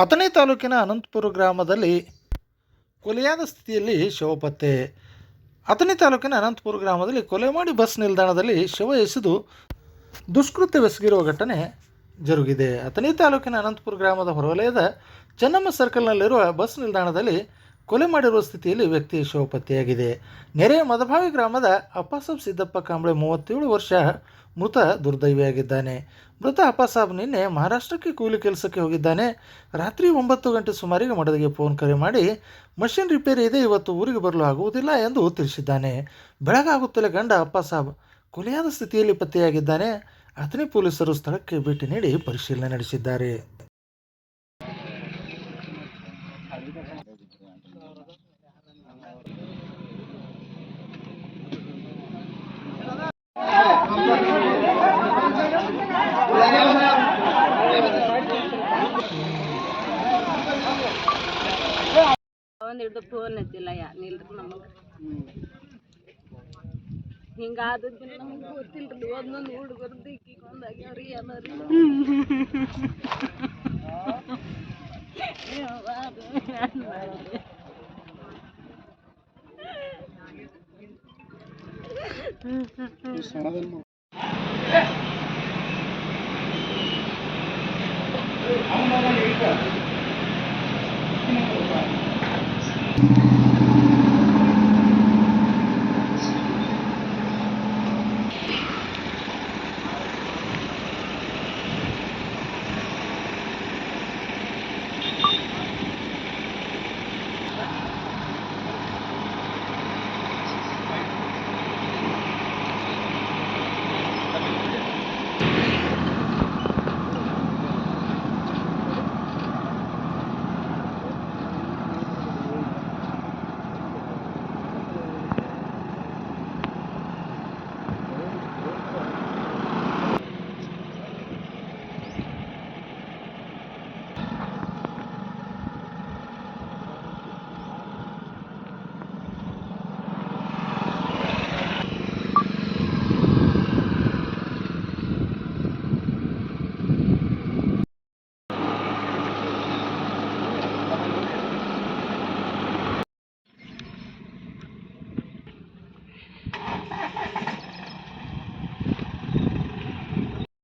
ಅಥಣಿ ತಾಲೂಕಿನ ಅನಂತಪುರ ಗ್ರಾಮದಲ್ಲಿ ಕೊಲೆಯಾದ ಸ್ಥಿತಿಯಲ್ಲಿ ಶವ ಪತ್ತೆ. ಅಥಣಿ ತಾಲೂಕಿನ ಅನಂತಪುರ ಗ್ರಾಮದಲ್ಲಿ ಕೊಲೆ ಮಾಡಿ ಬಸ್ ನಿಲ್ದಾಣದಲ್ಲಿ ಶವ ಎಸೆದು ದುಷ್ಕೃತ್ಯವೆಸಗಿರುವ ಘಟನೆ ಜರುಗಿದೆ. ಅಥಣಿ ತಾಲೂಕಿನ ಅನಂತಪುರ ಗ್ರಾಮದ ಹೊರವಲಯದ ಚೆನ್ನಮ್ಮ ಸರ್ಕಲ್ನಲ್ಲಿರುವ ಬಸ್ ನಿಲ್ದಾಣದಲ್ಲಿ ಕೊಲೆ ಮಾಡಿರುವ ಸ್ಥಿತಿಯಲ್ಲಿ ವ್ಯಕ್ತಿ ಶವ ಪತ್ತೆಯಾಗಿದೆ. ನೆರೆಯ ಮದಭಾವಿ ಗ್ರಾಮದ ಅಪ್ಪಾಸಾಬ್ ಸಿದ್ದಪ್ಪ ಕಾಂಬಳೆ 37 ವರ್ಷ ಮೃತ ದುರ್ದೈವಿಯಾಗಿದ್ದಾನೆ. ಮೃತ ಅಪ್ಪಾಸಾಬ್ ನಿನ್ನೆ ಮಹಾರಾಷ್ಟ್ರಕ್ಕೆ ಕೂಲಿ ಕೆಲಸಕ್ಕೆ ಹೋಗಿದ್ದಾನೆ. ರಾತ್ರಿ 9 ಗಂಟೆ ಸುಮಾರಿಗೆ ಮಡದಿಗೆ ಫೋನ್ ಕರೆ ಮಾಡಿ ಮಷಿನ್ ರಿಪೇರಿ ಇದೆ, ಇವತ್ತು ಊರಿಗೆ ಬರಲು ಆಗುವುದಿಲ್ಲ ಎಂದು ತಿಳಿಸಿದ್ದಾನೆ. ಬೆಳಗಾಗುತ್ತಲೇ ಗಂಡ ಅಪ್ಪಾಸಾಬ್ ಕೊಲೆಯಾದ ಸ್ಥಿತಿಯಲ್ಲಿ ಪತ್ತೆಯಾಗಿದ್ದಾನೆ. ಅಥಣಿ ಪೊಲೀಸರು ಸ್ಥಳಕ್ಕೆ ಭೇಟಿ ನೀಡಿ ಪರಿಶೀಲನೆ ನಡೆಸಿದ್ದಾರೆ. ಒಂದಿಟ್ಟು ಫೋನ್ ಹಚ್ಚಿಲ್ಲ ನಿಲ್ರಿ ನಮಗೆ ಹಿಂಗಾದದ್ದು ನಮಗೆ ಗೊತ್ತಿಲ್ರಿ. ಒಂದೊಂದು ಹುಡುಗರು ದಿಕ್ಕಿಗೊಂದಾಗ್ಯಾವ್ರಿ ಎಲ್ಲರಿ Thank you.